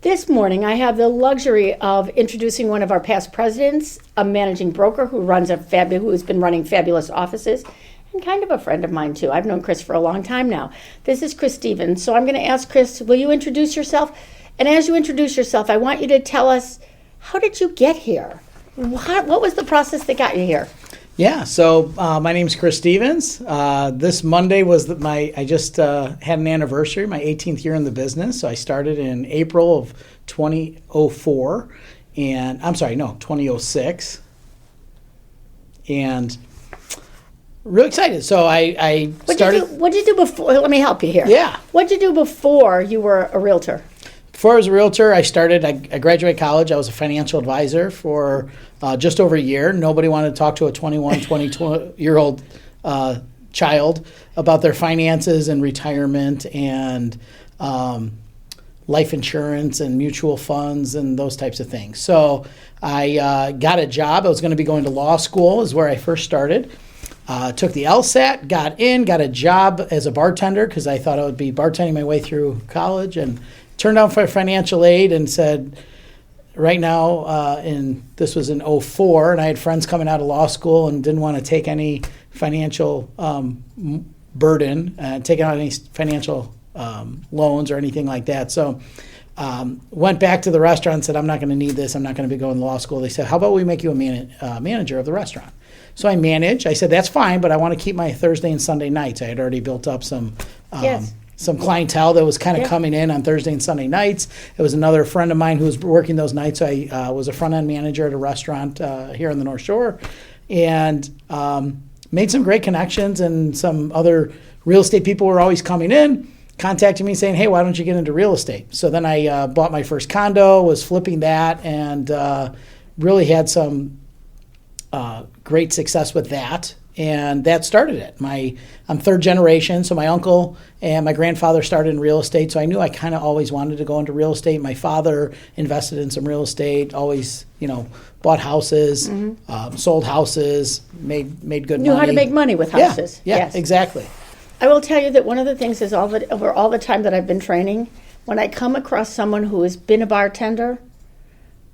This morning, I have the luxury of introducing one of our past presidents, a managing broker who has been running fabulous offices, and kind of a friend of mine too. I've known Chris for a long time now. This is Chris Stevens. So I'm going to ask Chris, will you introduce yourself? And as you introduce yourself, I want you to tell us, how did you get here? What was the process that got you here? Yeah, so my name's Chris Stevens. This Monday was I just had an anniversary, my 18th year in the business. So I started in April of 2004, 2006. And really excited. So I started. What'd you do before? Let me help you here. Yeah. What'd you do before you were a realtor? Before I was a realtor, I graduated college. I was a financial advisor for just over a year. Nobody wanted to talk to a 22-year-old child about their finances and retirement and life insurance and mutual funds and those types of things. So I got a job. I was going to be going to law school is where I first started. Took the LSAT, got a job as a bartender because I thought I would be bartending my way through college, and turned down for financial aid and said, right now, this was in 2004, and I had friends coming out of law school and didn't want to take any financial burden, taking out any financial loans or anything like that. So went back to the restaurant and said, I'm not going to need this. I'm not going to be going to law school. They said, how about we make you a manager of the restaurant? So I managed. I said, that's fine, but I want to keep my Thursday and Sunday nights. I had already built up some clientele that was kind of coming in on Thursday and Sunday nights. It was another friend of mine who was working those nights. I was a front-end manager at a restaurant here on the North Shore, and made some great connections, and some other real estate people were always coming in, contacting me saying, hey, why don't you get into real estate? So then I bought my first condo, was flipping that, and really had some great success with that. And that started it. I'm third generation, so my uncle and my grandfather started in real estate, so I knew I kind of always wanted to go into real estate. My father invested in some real estate, always, bought houses, sold houses, made good money. Knew how to make money with houses. Yeah, yes. Exactly. I will tell you that one of the things is over all the time that I've been training, when I come across someone who has been a bartender,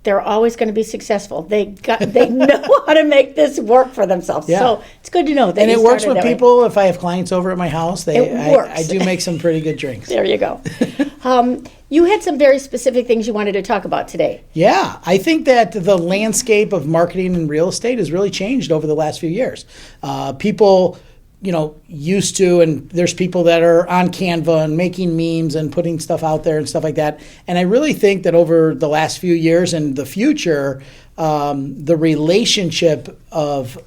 they're always going to be successful. They know how to make this work for themselves. Yeah. So it's good to know that. And it works with people. If I have clients over at my house, it works. I do make some pretty good drinks. There you go. You had some very specific things you wanted to talk about today. Yeah, I think that the landscape of marketing in real estate has really changed over the last few years. People used to, and there's people that are on Canva and making memes and putting stuff out there and stuff like that. And I really think that over the last few years and the future, the relationship of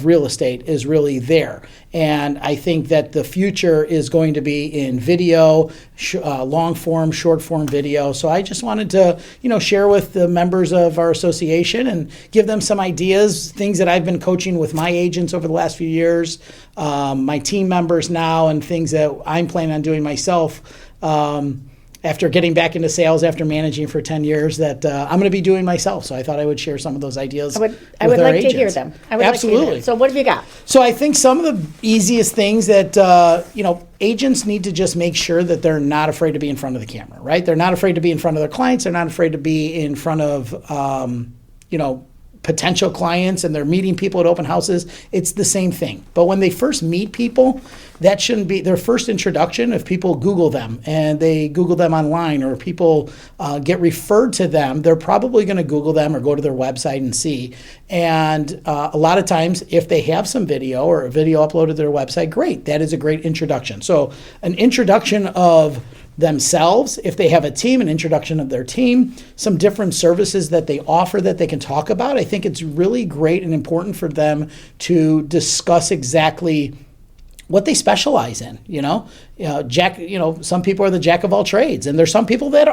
real estate is really there. And I think that the future is going to be in video, long form, short form video. So I just wanted to, share with the members of our association and give them some ideas, things that I've been coaching with my agents over the last few years, my team members now, and things that I'm planning on doing myself. After getting back into sales, after managing for 10 years, that I'm going to be doing myself. So I thought I would share some of those ideas. I would like to hear them. Absolutely. So what have you got? So I think some of the easiest things that, agents need to just make sure that they're not afraid to be in front of the camera, right? They're not afraid to be in front of their clients. They're not afraid to be in front of, potential clients, and they're meeting people at open houses. It's the same thing. But when they first meet people, that shouldn't be their first introduction. If people Google them and they Google them online, or people get referred to them, they're probably going to Google them or go to their website and see. And a lot of times, if they have some video or a video uploaded to their website, great. That is a great introduction. So an introduction of themselves, if they have a team, an introduction of their team, some different services that they offer that they can talk about. I think it's really great and important for them to discuss exactly what they specialize in. Some people are the jack of all trades, and there's some people that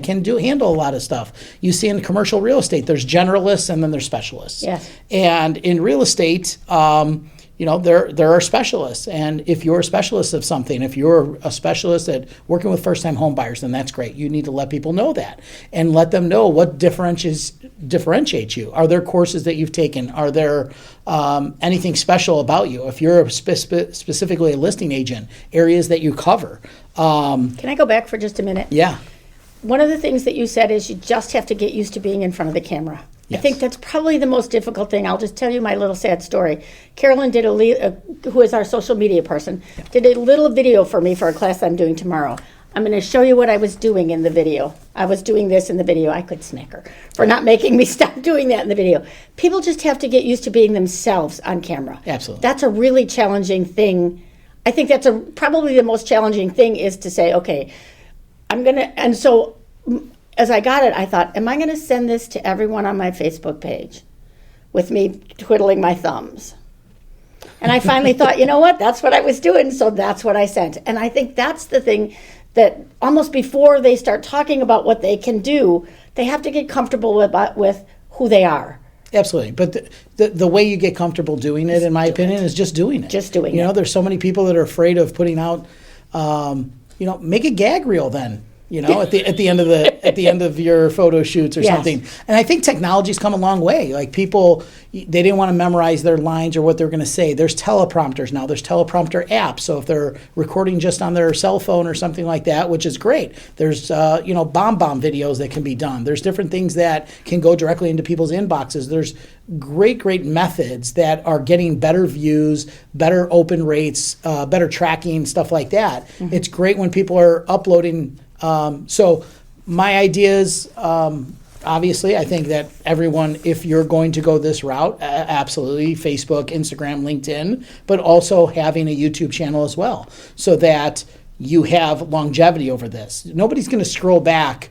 can handle a lot of stuff. You see in commercial real estate, there's generalists and then there's specialists. Yes. And in real estate, there are specialists. And if you're a specialist of something, if you're a specialist at working with first-time home buyers, then that's great. You need to let people know that and let them know what differentiates you. Are there courses that you've taken? Are there anything special about you? If you're specifically a listing agent, areas that you cover. Can I go back for just a minute? Yeah. one of the things that you said is you just have to get used to being in front of the camera. Yes. I think that's probably the most difficult thing. I'll just tell you my little sad story. Carolyn did who is our social media person, did a little video for me for a class I'm doing tomorrow. I'm going to show you what I was doing in the video. I was doing this in the video. I could smack her for not making me stop doing that in the video. People just have to get used to being themselves on camera. Absolutely. That's a really challenging thing. I think that's probably the most challenging thing is to say, okay, and so as I got it, I thought, am I going to send this to everyone on my Facebook page with me twiddling my thumbs? And I finally thought, you know what? That's what I was doing, so that's what I sent. And I think that's the thing that almost before they start talking about what they can do, they have to get comfortable with who they are. Absolutely. But the way you get comfortable doing it, in my opinion, is just doing it. Just doing it. You know, there's so many people that are afraid of putting out, make a gag reel then. At the end of your photo shoots or Yes. something. And I think technology's come a long way. Like people, they didn't want to memorize their lines or what they're going to say. There's teleprompters now. There's teleprompter apps. So if they're recording just on their cell phone or something like that, which is great. There's bomb videos that can be done. There's different things that can go directly into people's inboxes. There's great methods that are getting better views, better open rates, better tracking, stuff like that. Mm-hmm. It's great when people are uploading. So my ideas, obviously, I think that everyone, if you're going to go this route, absolutely, Facebook, Instagram, LinkedIn, but also having a YouTube channel as well, so that you have longevity over this. Nobody's going to scroll back,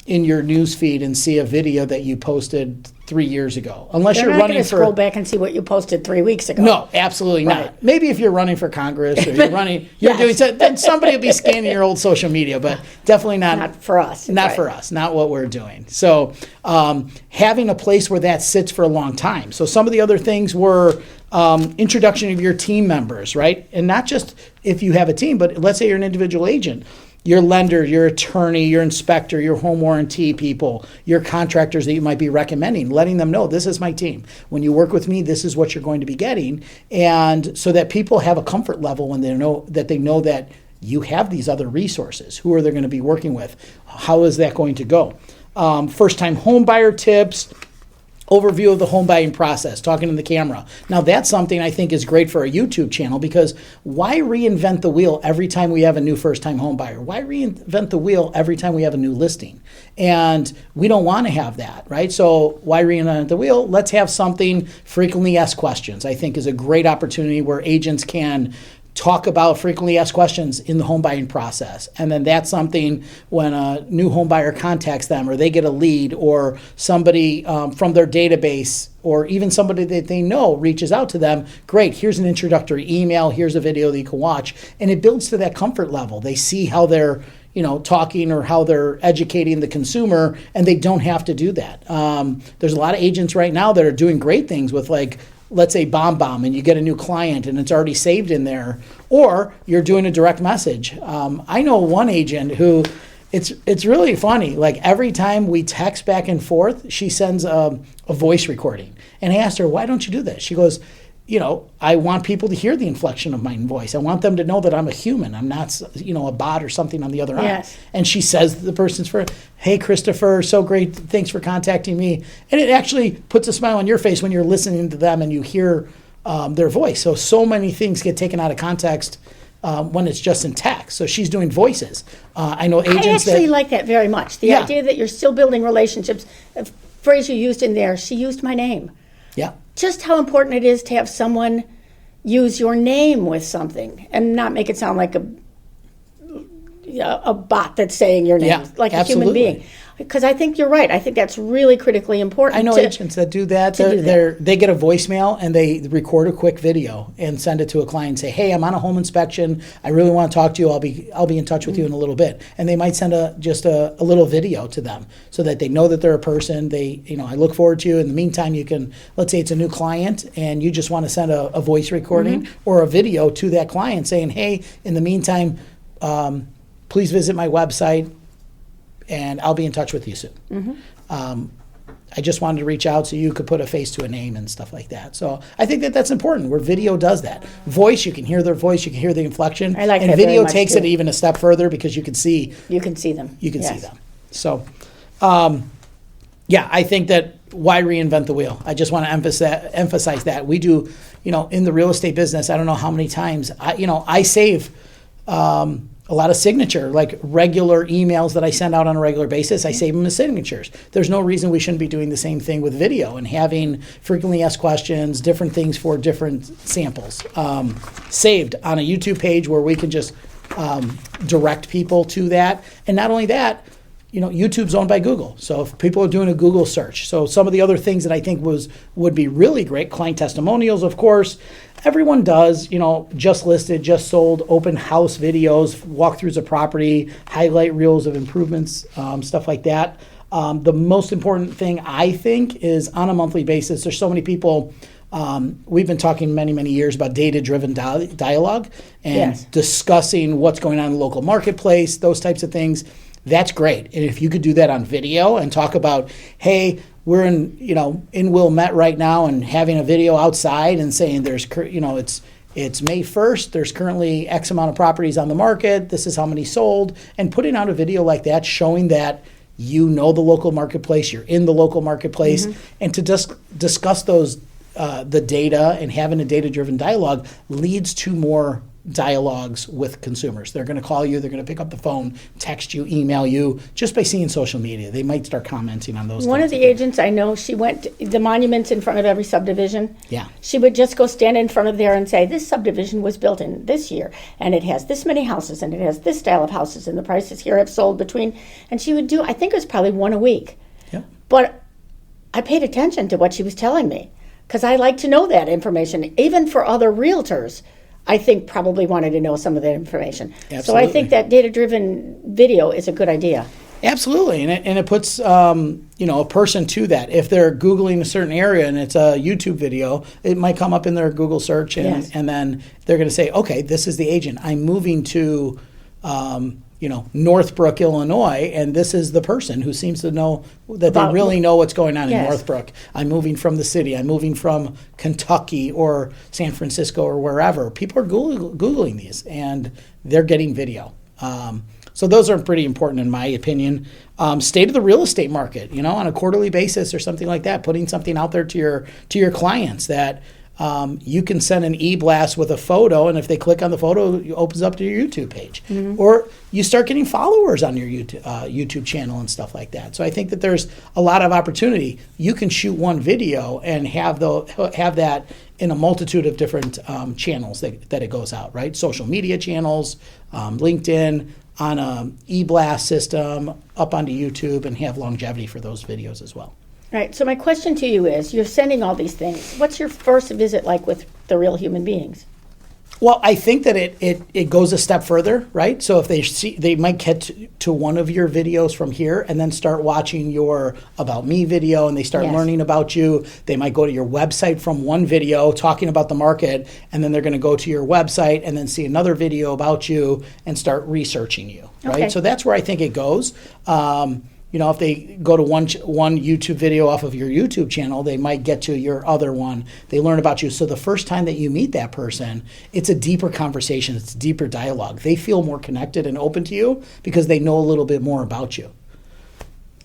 in your news feed and see a video that you posted 3 years ago, unless They're you're not running going to scroll back and see what you posted 3 weeks ago. No, absolutely Right. not. Maybe if you're running for Congress or you're Yes. doing so, then somebody will be scanning your old social media, but definitely not for us. Not Right. for us, not what we're doing. So having a place where that sits for a long time. So some of the other things were introduction of your team members, right? And not just if you have a team, but let's say you're an individual agent. Your lender, your attorney, your inspector, your home warranty people, your contractors that you might be recommending, letting them know this is my team. When you work with me, this is what you're going to be getting. And so that people have a comfort level when they know that you have these other resources. Who are they going to be working with? How is that going to go? First-time home buyer tips, overview of the home buying process, talking to the camera. Now that's something I think is great for a YouTube channel, because why reinvent the wheel every time we have a new first-time home buyer? Why reinvent the wheel every time we have a new listing? And we don't want to have that, right? So why reinvent the wheel? Let's have something frequently asked questions. I think is a great opportunity where agents can talk about frequently asked questions in the home buying process. And then that's something when a new home buyer contacts them, or they get a lead, or somebody from their database, or even somebody that they know reaches out to them. Great, here's an introductory email, here's a video that you can watch. And it builds to that comfort level. They see how they're talking or how they're educating the consumer, and they don't have to do that. There's a lot of agents right now that are doing great things with, like, let's say BombBomb, and you get a new client and it's already saved in there, or you're doing a direct message. I know one agent who, it's really funny. Like every time we text back and forth, she sends a voice recording. And I asked her, why don't you do that? She goes, I want people to hear the inflection of my voice. I want them to know that I'm a human. I'm not, a bot or something on the other end. And she says the person's first, hey, Christopher, so great. Thanks for contacting me. And it actually puts a smile on your face when you're listening to them and you hear their voice. So many things get taken out of context when it's just in text. So she's doing voices. I know agents I actually like that very much. The idea that you're still building relationships. A phrase you used in there, she used my name. Yeah. Just how important it is to have someone use your name with something and not make it sound like a bot that's saying your name, like a human being. Because I think you're right. I think that's really critically important. I know agents that do that. They get a voicemail and they record a quick video and send it to a client and say, hey, I'm on a home inspection. I really want to talk to you. I'll be in touch with you in a little bit. And they might send just a little video to them so that they know that they're a person. I look forward to you. In the meantime, you can, let's say it's a new client and you just want to send a voice recording or a video to that client saying, hey, in the meantime, please visit my website and I'll be in touch with you soon. I just wanted to reach out so you could put a face to a name and stuff like that. So I think that that's important where video does that. Voice, you can hear their voice, you can hear the inflection. I like and that video very much takes too. it even a step further because you can see You can see them. you can see Yes. them. So, yeah, I think that why reinvent the wheel? I just want to emphasize that. We do, in the real estate business, I don't know how many times, I save a lot of signature, like regular emails that I send out on a regular basis, I save them as signatures. There's no reason we shouldn't be doing the same thing with video and having frequently asked questions, different things for different samples saved on a YouTube page where we can just direct people to that. And not only that, YouTube's owned by Google. So if people are doing a Google search, so some of the other things that I think would be really great, client testimonials, of course, everyone does, just listed, just sold, open house videos, walkthroughs of property, highlight reels of improvements, stuff like that. The most important thing I think is on a monthly basis, there's so many people, we've been talking many, many years about data-driven dialogue and Yes. discussing what's going on in the local marketplace, those types of things. That's great. And if you could do that on video and talk about, hey, we're in Wilmette right now and having a video outside and saying there's, it's May 1st, there's currently X amount of properties on the market, this is how many sold, and putting out a video like that showing that the local marketplace, you're in the local marketplace, and to just discuss those, the data and having a data-driven dialogue leads to more dialogues with consumers. They're going to call you, they're going to pick up the phone, text you, email you, just by seeing social media. They might start commenting on those. One of types the agents I know, she went the monuments in front of every subdivision. Yeah. She would just go stand in front of there and say, this subdivision was built in this year, and it has this many houses, and it has this style of houses, and the prices here have sold between. And she would do, I think it was probably one a week. Yeah. But I paid attention to what she was telling me because I like to know that information, even for other realtors. I think probably wanted to know some of that information. Absolutely. So I think that data-driven video is a good idea. Absolutely, and it puts a person to that. If they're Googling a certain area and it's a YouTube video, it might come up in their Google search, and, Yes. and then they're going to say, okay, this is the agent. I'm moving to Northbrook, Illinois, and this is the person who seems to know that they really know what's going on in Yes. Northbrook. I'm moving from the city. I'm moving from Kentucky or San Francisco or wherever. People are Googling these, and they're getting video. So those are pretty important in my opinion. State of the real estate market, on a quarterly basis or something like that, putting something out there to your clients that you can send an e-blast with a photo, and if they click on the photo, it opens up to your YouTube page. Or you start getting followers on your YouTube channel and stuff like that. So I think that there's a lot of opportunity. You can shoot one video and have that in a multitude of different channels that it goes out, right? Social media channels, LinkedIn, on a e-blast system, up onto YouTube, and have longevity for those videos as well. Right. So my question to you is, you're sending all these things. What's your first visit like with the real human beings? Well, I think that it goes a step further, right? So if they might get to one of your videos from here and then start watching your About Me video, and they start Yes. learning about you. They might go to your website from one video talking about the market, and then they're going to go to your website and then see another video about you and start researching you, right? Okay. So that's where I think it goes. If they go to one YouTube video off of your YouTube channel, they might get to your other one. They learn about you. So the first time that you meet that person, it's a deeper conversation. It's a deeper dialogue. They feel more connected and open to you because they know a little bit more about you.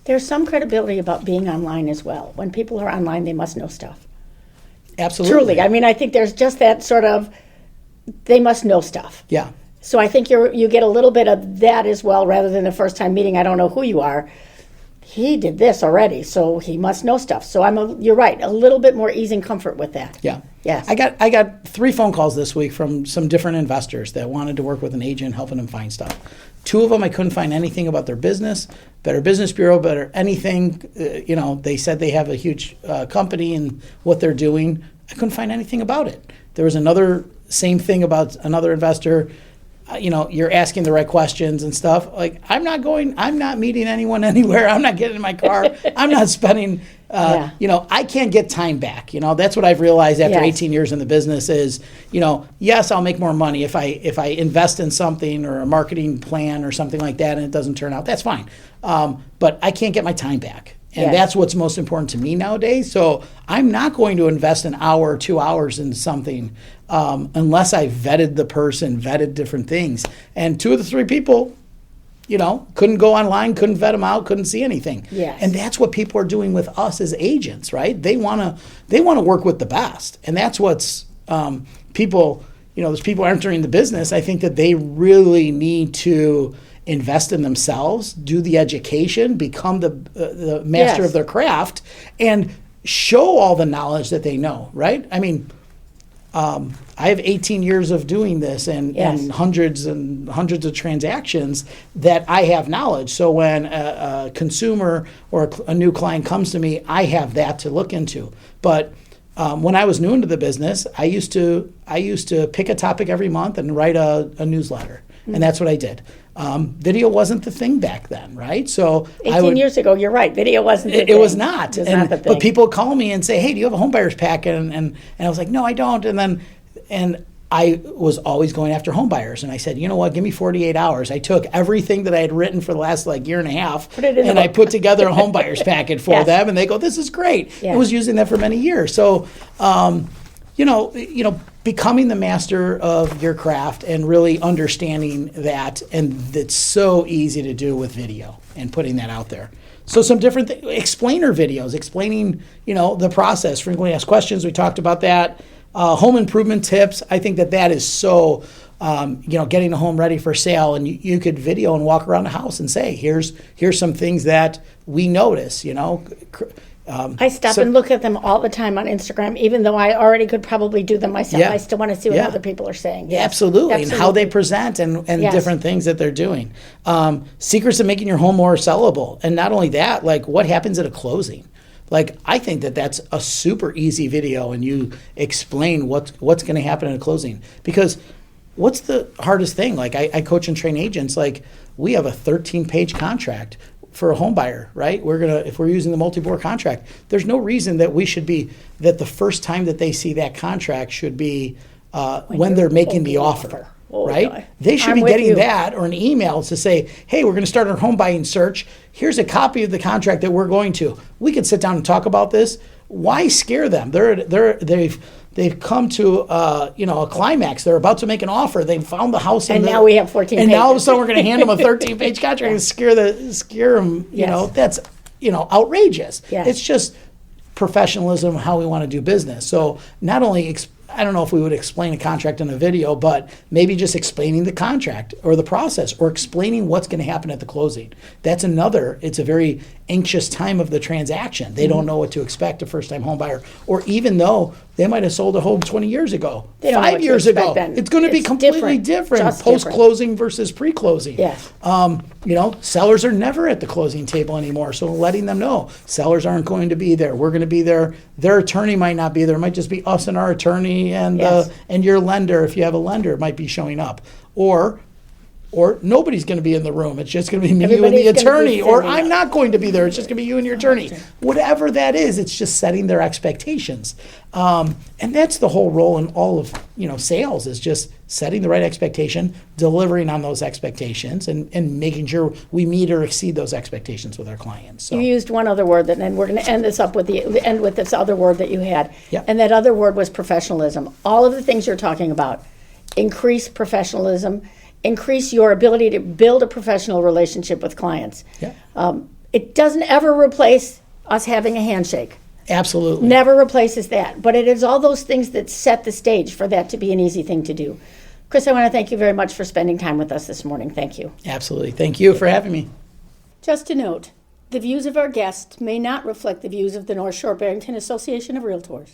There's some credibility about being online as well. When people are online, they must know stuff. Absolutely. Truly. I mean, I think there's just that sort of, they must know stuff. Yeah. So I think you get a little bit of that as well, rather than the first time meeting, I don't know who you are. He did this already, so he must know stuff. So you're right, a little bit more ease and comfort with that. Yeah. Yes. I got 3 phone calls this week from some different investors that wanted to work with an agent helping them find stuff. 2 of them, I couldn't find anything about their business, Better Business Bureau, better anything. They said they have a huge company and what they're doing. I couldn't find anything about it. There was another same thing about another investor. You're asking the right questions and stuff. Like, I'm not meeting anyone anywhere. I'm not getting in my car. I'm not spending, I can't get time back. That's what I've realized after Yes. 18 years in the business is, yes, I'll make more money if I invest in something or a marketing plan or something like that and it doesn't turn out. That's fine. But I can't get my time back. And Yes. that's what's most important to me nowadays. So I'm not going to invest an hour or 2 hours into something unless I vetted the person, vetted different things. And 2 of the 3 people, couldn't go online, couldn't vet them out, couldn't see anything. Yes. And that's what people are doing with us as agents, right? They want to work with the best. And that's what's people, there's people entering the business. I think that they really need to invest in themselves, do the education, become the master Yes. of their craft, and show all the knowledge that they know, right? I mean, I have 18 years of doing this and hundreds of transactions that I have knowledge. So when a consumer or a new client comes to me, I have that to look into. But when I was new into the business, I used to pick a topic every month and write a newsletter, and that's what I did. Video wasn't the thing back then, right? So 18 years ago, you're right. Video wasn't the thing. It was not. It was not the thing. But people call me and say, "Hey, do you have a home buyer's pack?" And I was like, "No, I don't." And I was always going after home buyers, and I said, "You know what? Give me 48 hours." I took everything that I had written for the last year and a half, and I put together a home buyer's packet for them, and they go, "This is great." Yeah. I was using that for many years. So, becoming the master of your craft and really understanding that, and it's so easy to do with video and putting that out there. So some different explainer videos, explaining, the process, frequently asked questions. We talked about that. Home improvement tips. I think that is so, getting a home ready for sale, and you could video and walk around the house and say, here's some things that we notice, I stop and look at them all the time on Instagram, even though I already could probably do them myself. Yeah. I still want to see what Yeah. other people are saying. Yeah, Yes. absolutely, and how they present and Yes. different things that they're doing. Secrets of making your home more sellable. And not only that, what happens at a closing. I think that's a super easy video, and you explain what's going to happen in a closing. Because what's the hardest thing? I coach and train agents. We have a 13-page contract for a home buyer, right? If we're using the multi-bore contract, there's no reason that that the first time that they see that contract should be when they're making the offer. Oh, right? God. They should I'm be with getting you. that or an email to say, hey, we're going to start our home buying search. Here's a copy of the contract that we're going to. We can sit down and talk about this. Why scare them? They've come to a climax. They're about to make an offer. They've found the house. And now we have 14 And now all of a pages. sudden we're going to hand them a 13-page contract and scare them. Yes. That's outrageous. Yes. It's just professionalism, how we want to do business. So not only I don't know if we would explain a contract in a video, but maybe just explaining the contract or the process or explaining what's going to happen at the closing. It's a very anxious time of the transaction. They don't know what to expect, a first-time home buyer, or even though they might have sold a home 20 years ago, They don't know 5 what to years expect ago. then. It's going to be It's completely different. different, Just post-closing versus pre-closing. Yes. Sellers are never at the closing table anymore, so letting them know sellers aren't going to be there. We're going to be there. Their attorney might not be there. It might just be us and our attorney and Yes. and your lender, if you have a lender, might be showing up. Or nobody's going to be in the room. It's just going to be me, you, and Everybody's the gonna be attorney. Or sitting I'm up. not going to be there. It's just going to be you and your attorney. Whatever that is, it's just setting their expectations. And that's the whole role in all of sales, is just setting the right expectation, delivering on those expectations, and making sure we meet or exceed those expectations with our clients. So. You used one other word, and we're going to end this up with this other word that you had. Yeah. And that other word was professionalism. All of the things you're talking about, increase professionalism, increase your ability to build a professional relationship with clients. Yeah. It doesn't ever replace us having a handshake. Absolutely. Never replaces that. But it is all those things that set the stage for that to be an easy thing to do. Chris, I want to thank you very much for spending time with us this morning. Thank you. Absolutely. Thank you for having me. Just a note, the views of our guests may not reflect the views of the North Shore-Barrington Association of Realtors.